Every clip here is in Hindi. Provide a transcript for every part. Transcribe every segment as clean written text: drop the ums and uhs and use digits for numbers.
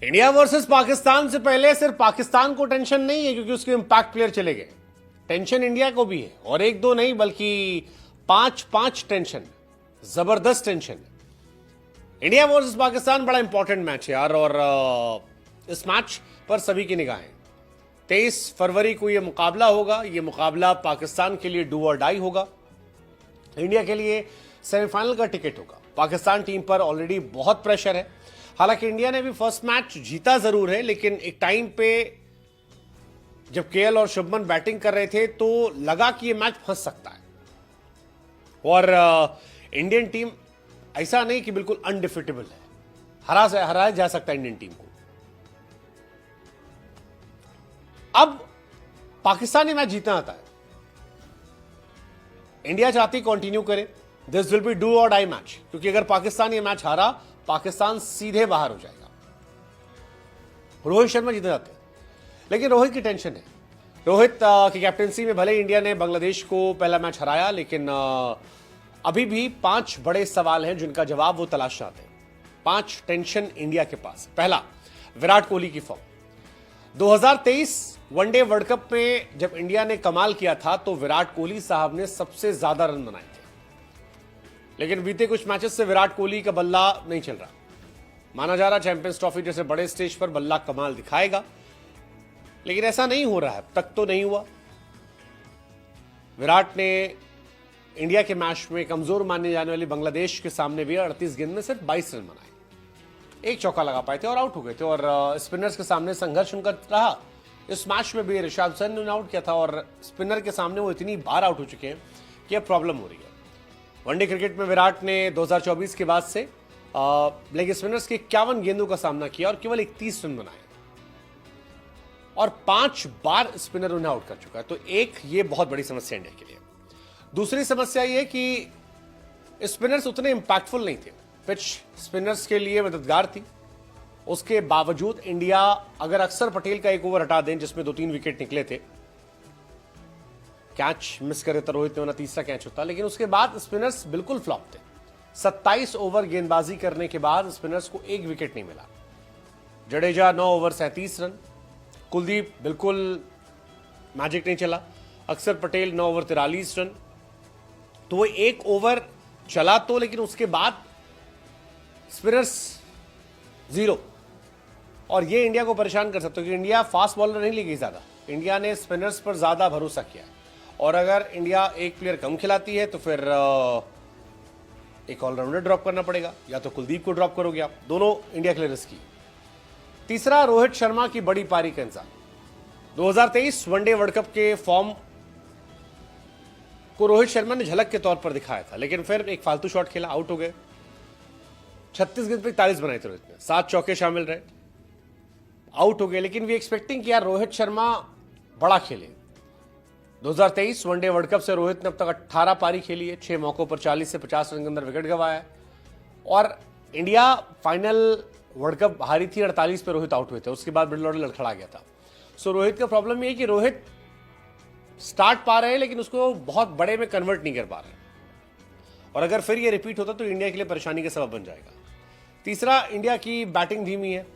इंडिया वर्सेस पाकिस्तान से पहले सिर्फ पाकिस्तान को टेंशन नहीं है क्योंकि उसके इंपैक्ट प्लेयर चले गए। टेंशन इंडिया को भी है और एक दो नहीं बल्कि पांच टेंशन, जबरदस्त टेंशन। इंडिया वर्सेस पाकिस्तान बड़ा इंपॉर्टेंट मैच है यार और इस मैच पर सभी की निगाहें। 23 फरवरी को यह मुकाबला होगा। यह मुकाबला पाकिस्तान के लिए डू और डाई होगा, इंडिया के लिए सेमीफाइनल का टिकट होगा। पाकिस्तान टीम पर ऑलरेडी बहुत प्रेशर है। हालांकि इंडिया ने भी फर्स्ट मैच जीता जरूर है, लेकिन एक टाइम पे जब केएल और शुभमन बैटिंग कर रहे थे तो लगा कि यह मैच फंस सकता है। और इंडियन टीम ऐसा नहीं कि बिल्कुल अनडिफिटेबल है, हराया जा सकता है इंडियन टीम को। अब पाकिस्तानी मैच जीतना आता है, इंडिया चाहती कंटिन्यू करे। दिस विल बी डू और डाई मैच, क्योंकि अगर पाकिस्तान ये मैच हारा, पाकिस्तान सीधे बाहर हो जाएगा। रोहित शर्मा जीत जाते हैं, लेकिन रोहित की टेंशन है। रोहित की कैप्टेंसी में भले इंडिया ने बांग्लादेश को पहला मैच हराया, लेकिन अभी भी 5 बड़े सवाल हैं जिनका जवाब वो तलाश चाहते हैं। 5 टेंशन इंडिया के पास। पहला, विराट कोहली की फॉर्म। 2023 वनडे वर्ल्ड कप में जब इंडिया ने कमाल किया था तो विराट कोहली साहब ने सबसे ज्यादा रन बनाए थे, लेकिन बीते कुछ मैचेस से विराट कोहली का बल्ला नहीं चल रहा। माना जा रहा चैंपियंस ट्रॉफी जैसे बड़े स्टेज पर बल्ला कमाल दिखाएगा, लेकिन ऐसा नहीं हो रहा है, अब तक तो नहीं हुआ। विराट ने इंडिया के मैच में कमजोर माने जाने वाली बांग्लादेश के सामने भी 38 गेंद में सिर्फ 22 रन बनाए, एक चौका लगा पाए थे और आउट हो गए थे। और स्पिनर्स के सामने संघर्ष उनका रहा। इस मैच में भी ऋषभ पंत ने आउट किया था और स्पिनर के सामने वो इतनी बार आउट हो चुके हैं कि अब प्रॉब्लम हो रही है। वनडे क्रिकेट में विराट ने 2024 के बाद से लेग स्पिनर्स के 51 गेंदों का सामना किया और केवल 31 रन बनाए और 5 बार स्पिनर उन्हें आउट कर चुका है। तो एक ये बहुत बड़ी समस्या इंडिया के लिए। दूसरी समस्या ये कि स्पिनर्स उतने इंपैक्टफुल नहीं थे। पिच स्पिनर्स के लिए मददगार थी, उसके बावजूद इंडिया अगर अक्षर पटेल का एक ओवर हटा दें जिसमें 2-3 विकेट निकले थे, कैच मिस करे तो रोहित ने वरना तीसरा कैच होता, लेकिन उसके बाद स्पिनर्स बिल्कुल फ्लॉप थे। 27 ओवर गेंदबाजी करने के बाद स्पिनर्स को एक विकेट नहीं मिला। जडेजा 9 ओवर 37 रन, कुलदीप बिल्कुल मैजिक नहीं चला, अक्षर पटेल 9 ओवर 43 रन। तो वो एक ओवर चला तो, लेकिन उसके बाद स्पिनर्स 0। और ये इंडिया को परेशान कर सकता है क्योंकि इंडिया फास्ट बॉलर नहीं लेगी ज्यादा, इंडिया ने स्पिनर्स पर ज्यादा भरोसा किया है। और अगर इंडिया एक प्लेयर कम खिलाती है तो फिर एक ऑलराउंडर ड्रॉप करना पड़ेगा, या तो कुलदीप को ड्रॉप करोगे आप, दोनों इंडिया के लिए रिस्की। तीसरा, रोहित शर्मा की बड़ी पारी का इंतजार। 2023 वनडे वर्ल्ड कप के फॉर्म को रोहित शर्मा ने झलक के तौर पर दिखाया था, लेकिन फिर एक फालतू शॉट खेला, आउट हो गए। 36 गेंद पे 41 बनाए थे रोहित ने, 7 चौके शामिल रहे, आउट हो गए। लेकिन वी एक्सपेक्टिंग कि यार रोहित शर्मा बड़ा खेले। 2023 वनडे वर्ल्ड कप से रोहित ने अब तक 18 पारी खेली है, 6 मौकों पर 40 से 50 रन के अंदर विकेट गंवाया है। और इंडिया फाइनल वर्ल्ड कप हारी थी 48 पे, रोहित आउट हुए थे, उसके बाद मिडिल ऑर्डर लड़खड़ा गया था। सो रोहित का प्रॉब्लम ये है कि रोहित स्टार्ट पा रहे हैं लेकिन उसको बहुत बड़े में कन्वर्ट नहीं कर पा रहे, और अगर फिर ये रिपीट होता तो इंडिया के लिए परेशानी का सबब बन जाएगा। तीसरा, इंडिया की बैटिंग धीमी है।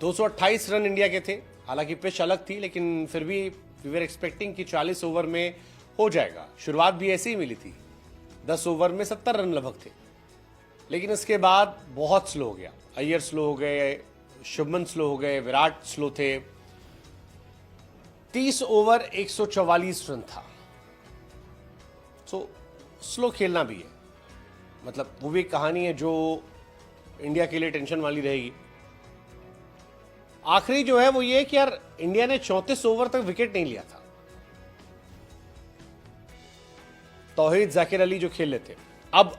228 रन इंडिया के थे, हालांकि पिच अलग थी, लेकिन फिर भी वी वर एक्सपेक्टिंग कि 40 ओवर में हो जाएगा। शुरुआत भी ऐसी ही मिली थी, 10 ओवर में 70 रन लगभग थे, लेकिन इसके बाद बहुत स्लो हो गया। अय्यर स्लो हो गए, शुभमन स्लो हो गए, विराट स्लो थे। 30 ओवर 144 रन था। सो स्लो खेलना भी है, मतलब वो भी एक कहानी है जो इंडिया के लिए टेंशन वाली रहेगी। आखिरी जो है वो ये कि यार इंडिया ने 34 ओवर तक विकेट नहीं लिया था। तौहीद, जाकिर अली जो खेल लेते, अब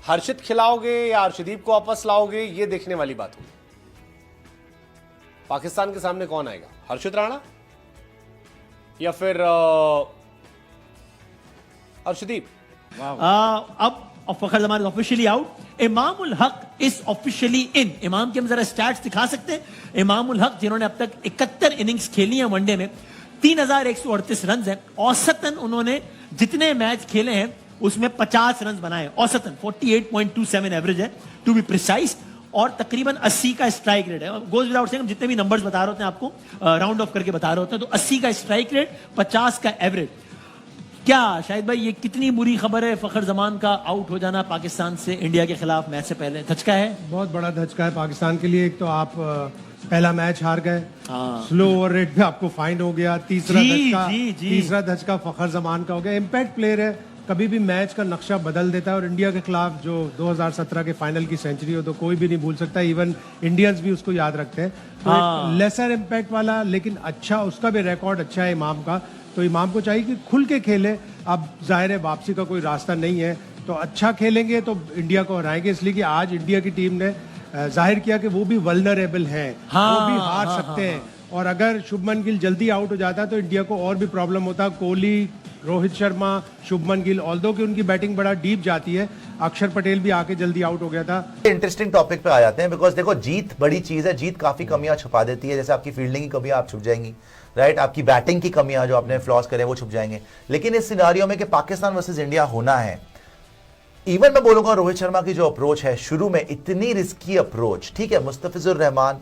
हर्षित खिलाओगे या अर्शदीप को वापस लाओगे, ये देखने वाली बात होगी। पाकिस्तान के सामने कौन आएगा, हर्षित राणा या फिर अर्शदीप? अब फखर Zaman is officially out. Imamul Haq is officially इन। इमाम के हम जरा स्टैट्स दिखा सकते हैं। इमामुल हक जिन्होंने अब तक 71 इनिंग्स खेली हैं वनडे में, 3138 रन हैं औसतन। उन्होंने जितने मैच खेले हैं उसमें 50 रन बनाए औसतन, 48.27 एवरेज है टू बी प्रिसाइज। और तकरीबन 80 का स्ट्राइक रेट है। गोज विदाउट सेइंग, जितने भी नंबर्स बता रहे होते हैं आपको, राउंड ऑफ करके बता रहे होते हैं, तो 80 का स्ट्राइक रेट, 50 का एवरेज। क्या शाहिद भाई, ये कितनी बुरी खबर है फखर जमान का आउट हो जाना पाकिस्तान से इंडिया के खिलाफ मैच से पहले? धचका है, बहुत बड़ा धचका है पाकिस्तान के लिए। एक तो आप पहला मैच हार गए, स्लो ओवर रेट में आपको फाइन हो गया। तीसरा धचका फखर जमान का हो गया। इम्पैक्ट प्लेयर है, कभी भी मैच का नक्शा बदल देता है, और इंडिया के खिलाफ जो 2017 के फाइनल की सेंचुरी हो तो कोई भी नहीं भूल सकता, इवन इंडियंस भी उसको याद रखते हैं। तो लेसर इम्पैक्ट वाला, लेकिन अच्छा, उसका भी रिकॉर्ड अच्छा है इमाम का। तो इमाम को चाहिए कि खुल के खेले। अब जाहिर है वापसी का कोई रास्ता नहीं है, तो अच्छा खेलेंगे तो इंडिया को हराएंगे। इसलिए कि आज इंडिया की टीम ने जाहिर किया कि वो भी वल्नरेबल है, वो भी हार सकते हैं। और अगर शुभमन गिल जल्दी आउट हो जाता तो इंडिया को और भी प्रॉब्लम होता। कोहली, रोहित शर्मा, शुभमन गिल, ऑल्दो कि उनकी बैटिंग बड़ा डीप जाती है, अक्षर पटेल भी आके जल्दी आउट हो गया था। इंटरेस्टिंग टॉपिक पे आ जाते हैं, बिकॉज देखो जीत बड़ी चीज है, जीत काफी कमियां छुपा देती है। जैसे आपकी फील्डिंग की कमियां आप छुप जाएंगी, राइट, आपकी बैटिंग की कमियां जो आपने फ्लॉस करे वो छुप जाएंगे। लेकिन इस सिनारियो में कि पाकिस्तान वर्सेस इंडिया होना है, इवन मैं बोलूंगा रोहित शर्मा की जो अप्रोच है शुरू में, इतनी रिस्की अप्रोच। ठीक है, मुस्तफिजुर रहमान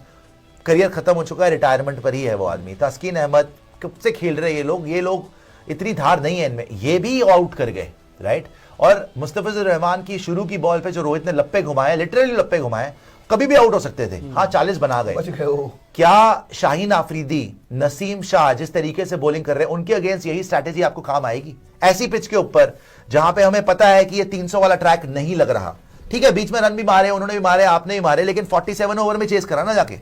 करियर खत्म हो चुका है, रिटायरमेंट पर ही है वो आदमी। तस्कीन अहमद कब से खेल रहे हैं ये लोग इतनी धार नहीं है इनमें, ये भी आउट कर गए, राइट। और मुस्तफिजुर रहमान की शुरू की बॉल पे जो रोहित ने लप्पे घुमाए, लिटरली लप्पे घुमाए, कभी भी आउट हो सकते थे। हाँ, 40 बना गए। क्या शाहीन आफरीदी, नसीम शाह जिस तरीके से बॉलिंग कर रहे हैं, उनके अगेंस्ट यही स्ट्रैटेजी आपको काम आएगी ऐसी पिच के ऊपर जहां पे हमें पता है कि ये 300 वाला ट्रैक नहीं लग रहा? ठीक है, बीच में रन भी मारे, उन्होंने भी मारे, आपने भी मारे, लेकिन 47 ओवर में चेस करा ना जाके,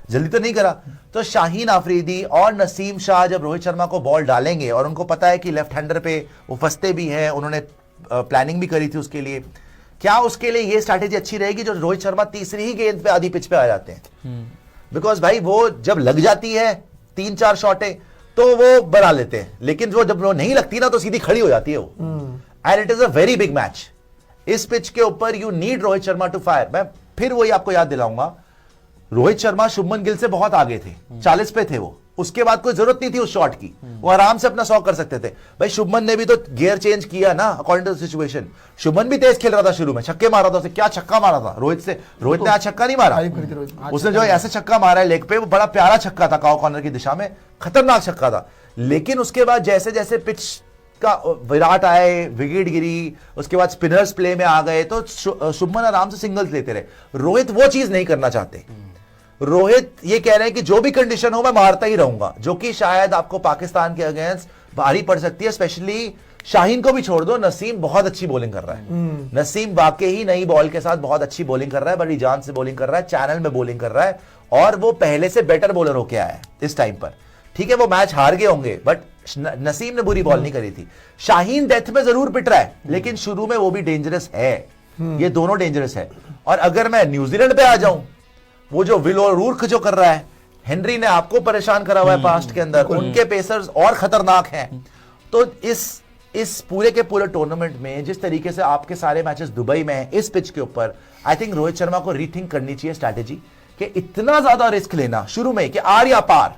जल्दी तो नहीं करा। तो शाहीन आफरीदी और नसीम शाह जब रोहित शर्मा को बॉल डालेंगे, और उनको पता है कि लेफ्ट हैंडर पे वो फंसते भी हैं, उन्होंने प्लानिंग भी करी थी उसके लिए, क्या उसके लिए ये स्ट्रैटेजी अच्छी रहेगी जो रोहित शर्मा तीसरी ही गेंद पे आधी पिच पे आ जाते हैं? बिकॉज भाई वो जब लग जाती है 3-4 शॉटें तो वो बना लेते हैं, लेकिन जब वो नहीं लगती ना तो सीधी खड़ी हो जाती है वो। And it is a very big match. इस पिच के ऊपर you need Rohit Sharma to fire. मैं फिर वही आपको याद दिलाऊंगा, रोहित शर्मा शुभमन गिल से बहुत आगे थे, 40 पे थे वो, उसके बाद कोई जरूरत नहीं थी उस शॉट की, वो आराम से अपना 100 कर सकते थे। भाई शुभमन ने भी तो गियर चेंज किया ना according to the situation. Shubman भी तेज खेल रहा था, शुरू में छक्के मारा था, उसे क्या छक्का मारा था रोहित से। रोहित ने आज छक्का नहीं मारा, उसने जो ऐसे छक्का मारा है लेग पे, वो बड़ा प्यारा छक्का था, काउ कॉर्नर की दिशा में, खतरनाक छक्का था। लेकिन उसके बाद जैसे जैसे पिच का विराट आए, विकेट गिरी, उसके बाद स्पिनर्स प्ले में आ गए, तो शुभमन आराम से सिंगल्स लेते रहे। रोहित वो चीज नहीं करना चाहते। रोहित ये कह रहे हैं कि जो भी कंडीशन हो मैं मारता ही रहूंगा, जो कि शायद आपको पाकिस्तान के अगेंस्ट भारी पड़ सकती है। स्पेशली शाहीन को भी छोड़ दो, नसीम बहुत अच्छी बॉलिंग कर रहा है। नसीम वाकई ही नई बॉल के साथ बहुत अच्छी बॉलिंग कर रहा है, बड़ी जान से बॉलिंग कर रहा है, चैनल में बॉलिंग कर रहा है, और वो पहले से बेटर बॉलर होके आया है इस टाइम पर। ठीक है, वो मैच हार गए होंगे, बट नसीम ने बुरी बॉल नहीं करी थी। शाहीन डेथ में जरूर पिट रहा है, लेकिन शुरू में वो भी डेंजरस है। ये दोनों डेंजरस है। और अगर मैं न्यूजीलैंड पे आ जाऊं, वो जो विल रूर्क जो कर रहा है, हेनरी ने आपको परेशान करा हुआ है पास्ट के अंदर, उनके पेसर्स और खतरनाक हैं। तो इस पूरे के पूरे टूर्नामेंट में जिस तरीके से आपके सारे मैचेस दुबई में हैं, इस पिच के ऊपर, आई थिंक रोहित शर्मा को रीथिंक करनी चाहिए स्ट्रैटेजी, कि इतना ज्यादा रिस्क लेना शुरू में कि आर या पार।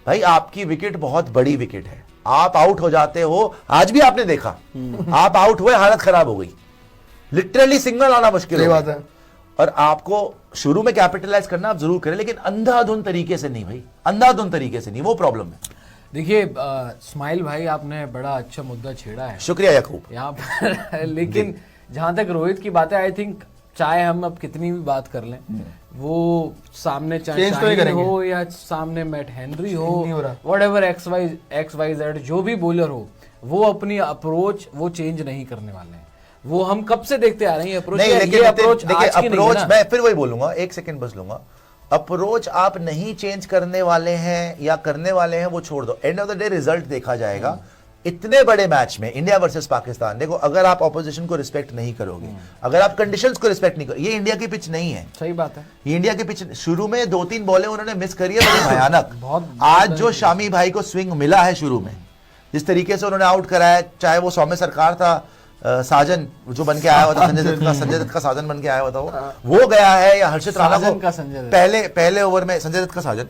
भाई आपकी विकेट बहुत बड़ी विकेट है, आप आउट हो जाते हो। आज भी आपने देखा, आप आउट हुए, हालत खराब हो गई, लिटरली सिंगल आना मुश्किल बात है। और आपको शुरू में कैपिटलाइज करना आप जरूर करें, लेकिन अंधाधुन तरीके से नहीं भाई, अंधाधुन तरीके से नहीं, वो प्रॉब्लम है। देखिए स्माइल भाई, आपने बड़ा अच्छा मुद्दा छेड़ा है, शुक्रिया याकूब यहाँ पर। लेकिन जहां तक रोहित की बात है, आई थिंक चाहे हम अब कितनी भी बात कर लें, वो सामने चाहे शाहीन हो या सामने मैट हेनरी हो, व्हाटएवर एक्स वाई जेड जो भी बॉलर हो, वो अपनी अप्रोच वो चेंज नहीं करने वाले हैं। वो हम कब से देखते आ रहे हैं अप्रोच। नहीं, लेकिन अप्रोच मैं फिर वही बोलूंगा, एक सेकंड बस लूंगा। अप्रोच आप नहीं चेंज करने वाले हैं या करने वाले हैं, वो छोड़ दो, end of the day result देखा जाएगा। इतने बड़े मैच में इंडिया वर्सेस पाकिस्तान, देखो अगर आप ऑपोजिशन को रिस्पेक्ट नहीं करोगे, अगर आप कंडीशंस को रिस्पेक्ट नहीं करोगे, ये इंडिया की पिच नहीं है। सही बात है, ये इंडिया की पिच। शुरू में 2-3 बॉलें उन्होंने मिस करी है, बड़ी भयानक। आज जो शामी भाई को स्विंग मिला है शुरू में, जिस तरीके से उन्होंने आउट कराया, चाहे वो सौम्य सरकार था, साजन जो बन के आया हुआ था, संजय दत्त का साजन बन के आया हुआ था, वो गया है, या हर्षित राणा को पहले ओवर में संजय दत्त का साजन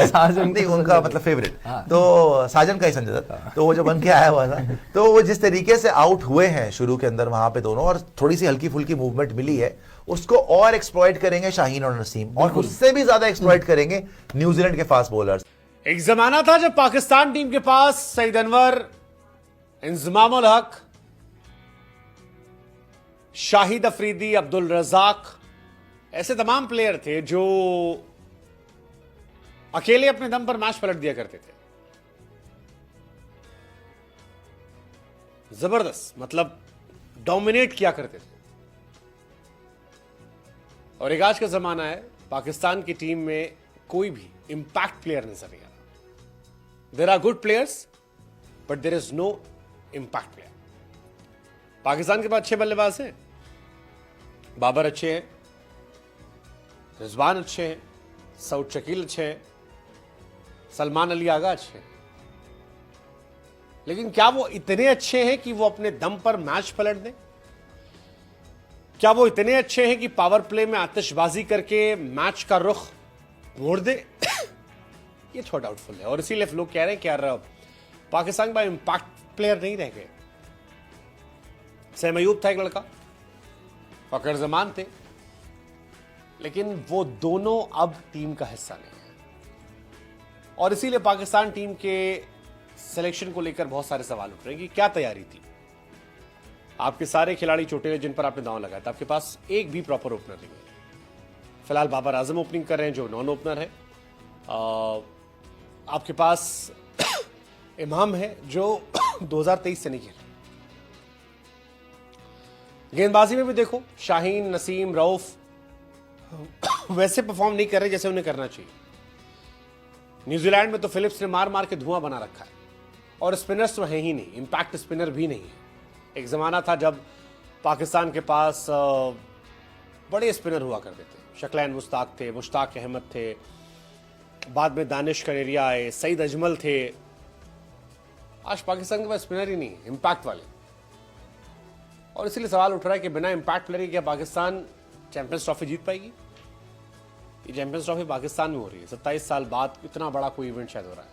साजन नहीं, उनका मतलब फेवरेट, तो साजन का ही संजय दत्त, तो वो जो बन के आया हुआ था, तो वो जिस तरीके से आउट हुए हैं शुरू के अंदर वहां पे दोनों, और थोड़ी सी हल्की फुल्की मूवमेंट मिली है, उसको और एक्सप्लॉइट करेंगे शाहीन और नसीम, और उससे भी ज्यादा एक्सप्लॉइट करेंगे न्यूजीलैंड के फास्ट बॉलर्स। एक जमाना था जब पाकिस्तान टीम के पास सईद अनवर, इंजमाम उल हक, शाहिद अफरीदी, अब्दुल रजाक ऐसे तमाम प्लेयर थे जो अकेले अपने दम पर मैच पलट दिया करते थे। जबरदस्त, मतलब डोमिनेट किया करते थे। और एक आज का जमाना है, पाकिस्तान की टीम में कोई भी इंपैक्ट प्लेयर नजर नहीं आ रहा। There are good players but there is no impact player. Pakistan के पास अच्छे बल्लेबाज हैं, बाबर अच्छे हैं, रिजवान अच्छे हैं, सऊद शकील अच्छे हैं, सलमान अली आगा अच्छे हैं, लेकिन क्या वो इतने अच्छे हैं कि वो अपने दम पर मैच पलट दें? क्या वो इतने अच्छे हैं कि पावर प्ले में आतिशबाजी करके मैच का रुख मोड़ दे? ये थोड़ा डाउटफुल है, और इसीलिए लोग कह रहे हैं कि यार पाकिस्तान के पास इंपैक्ट प्लेयर नहीं रह गए। सैम अयूब था एक लड़का, फखर जमान थे, लेकिन वो दोनों अब टीम का हिस्सा नहीं है। और इसीलिए पाकिस्तान टीम के सिलेक्शन को लेकर बहुत सारे सवाल उठ रहे हैं कि क्या तैयारी थी। आपके सारे खिलाड़ी छोटे जिन पर आपने दांव लगाया था, आपके पास एक भी प्रॉपर ओपनर नहीं है। फिलहाल बाबर आजम ओपनिंग कर रहे हैं जो नॉन ओपनर है। आपके पास इमाम है जो 2023 से नहीं खेल। गेंदबाजी में भी देखो, शाहीन, नसीम, रऊफ वैसे परफॉर्म नहीं कर रहे जैसे उन्हें करना चाहिए। न्यूजीलैंड में तो फिलिप्स ने मार मार के धुआं बना रखा है, और स्पिनर्स तो है ही नहीं, इंपैक्ट स्पिनर भी नहीं है। एक जमाना था जब पाकिस्तान के पास बड़े स्पिनर हुआ करते थे। शक्लैन मुश्ताक थे, मुश्ताक अहमद थे, बाद में दानिश कनेरिया आए, सईद अजमल थे। आज पाकिस्तान के पास स्पिनर ही नहीं, इंपैक्ट वाले। और इसीलिए सवाल उठ रहा है कि बिना इंपैक्ट प्लेयर के क्या पाकिस्तान चैंपियंस ट्रॉफी जीत पाएगी? ये चैंपियंस ट्रॉफी पाकिस्तान में हो रही है 27 साल बाद, इतना बड़ा कोई इवेंट शायद हो रहा है।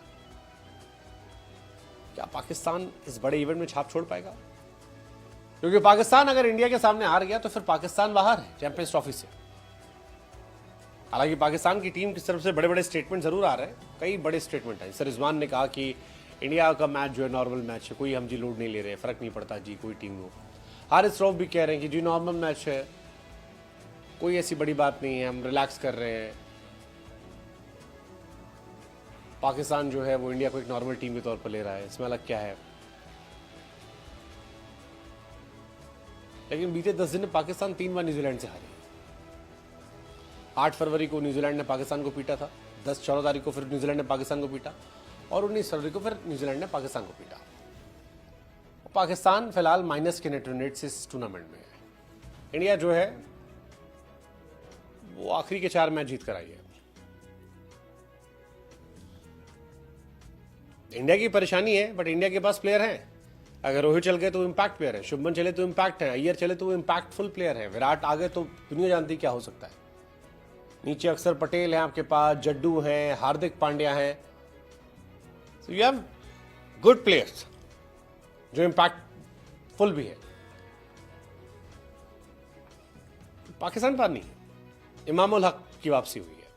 क्या पाकिस्तान इस बड़े इवेंट में छाप छोड़ पाएगा? क्योंकि पाकिस्तान अगर इंडिया के सामने हार गया तो फिर पाकिस्तान बाहर है चैंपियंस ट्रॉफी से। हालांकि पाकिस्तान की टीम की तरफ से बड़े बड़े स्टेटमेंट जरूर आ रहे हैं, कई बड़े स्टेटमेंट हैं। सर रिजवान ने कहा कि इंडिया का मैच जो है नॉर्मल मैच है, कोई हम जी लोड नहीं ले रहे, फर्क नहीं पड़ता जी कोई टीम हो। हारिस रऊफ भी कह रहे हैं कि जी नॉर्मल मैच है, कोई ऐसी बड़ी बात नहीं है, हम रिलैक्स कर रहे हैं। पाकिस्तान जो है वो इंडिया को एक नॉर्मल टीम के तौर पर ले रहा है, इसमें अलग क्या है? लेकिन बीते 10 दिन में पाकिस्तान 3 बार न्यूजीलैंड से हारी। 8 फरवरी को न्यूजीलैंड ने पाकिस्तान को पीटा था, 14 तारीख को फिर न्यूजीलैंड ने पाकिस्तान को पीटा, और 19 फरवरी को फिर न्यूजीलैंड ने पाकिस्तान को पीटा। पाकिस्तान फिलहाल माइनस के नेट रन रेट से इस टूर्नामेंट में है। इंडिया जो है वो आखिरी के 4 मैच जीत कर आई है। इंडिया की परेशानी है, बट इंडिया के पास प्लेयर हैं। अगर रोहित चल गए तो इंपैक्ट प्लेयर है, शुभमन चले तो इंपैक्ट है, अय्यर चले तो इंपैक्टफुल प्लेयर है, विराट आ गए तो दुनिया जानती क्या हो सकता है। नीचे अक्षर पटेल है आपके पास, जड्डू है, हार्दिक पांड्या है। So you have good players जो इंपैक्टफुल भी है। पाकिस्तान पर नहीं है। इमाम उल हक की वापसी हुई है।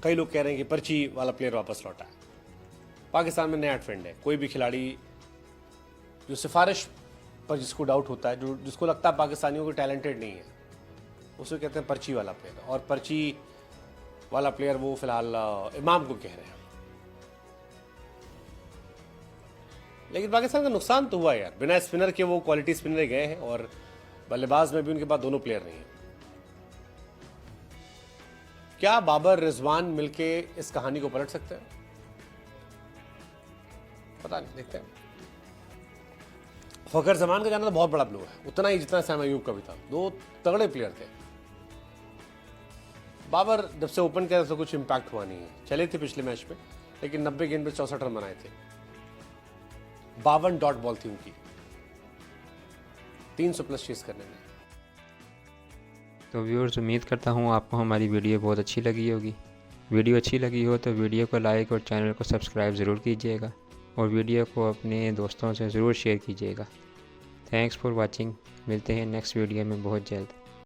कई लोग कह रहे हैं कि पर्ची वाला प्लेयर वापस लौटा है। पाकिस्तान में नया ट्रेंड है, कोई भी खिलाड़ी जो सिफारिश पर जिसको डाउट होता है, जो जिसको लगता है पाकिस्तानियों को टैलेंटेड नहीं है, उसे कहते हैं पर्ची वाला प्लेयर। और पर्ची वाला प्लेयर वो फिलहाल इमाम को कह रहे हैं। लेकिन पाकिस्तान का नुकसान तो हुआ यार, बिना स्पिनर के वो क्वालिटी स्पिनर गए हैं, और बल्लेबाज में भी उनके पास दोनों प्लेयर नहीं है। क्या बाबर रिजवान मिलके इस कहानी को पलट सकते हैं? पता नहीं, देखते हैं। फखर जमान का जाना तो बहुत बड़ा ब्लो है, उतना ही जितना सैम अयूब का भी था। 2 तगड़े प्लेयर थे। बाबर जब से ओपन किया तो कुछ इंपैक्ट हुआ नहीं है। चले थे पिछले मैच में, लेकिन 90 गेंद पे 64 रन बनाए थे। 52 डॉट बॉल थी उनकी 300 प्लस चेस करने में। तो व्यूअर्स, उम्मीद करता हूँ आपको हमारी वीडियो बहुत अच्छी लगी होगी। वीडियो अच्छी लगी हो तो वीडियो को लाइक और चैनल को सब्सक्राइब ज़रूर कीजिएगा, और वीडियो को अपने दोस्तों से ज़रूर शेयर कीजिएगा। Thanks for watching. मिलते हैं नेक्स्ट वीडियो में बहुत जल्द।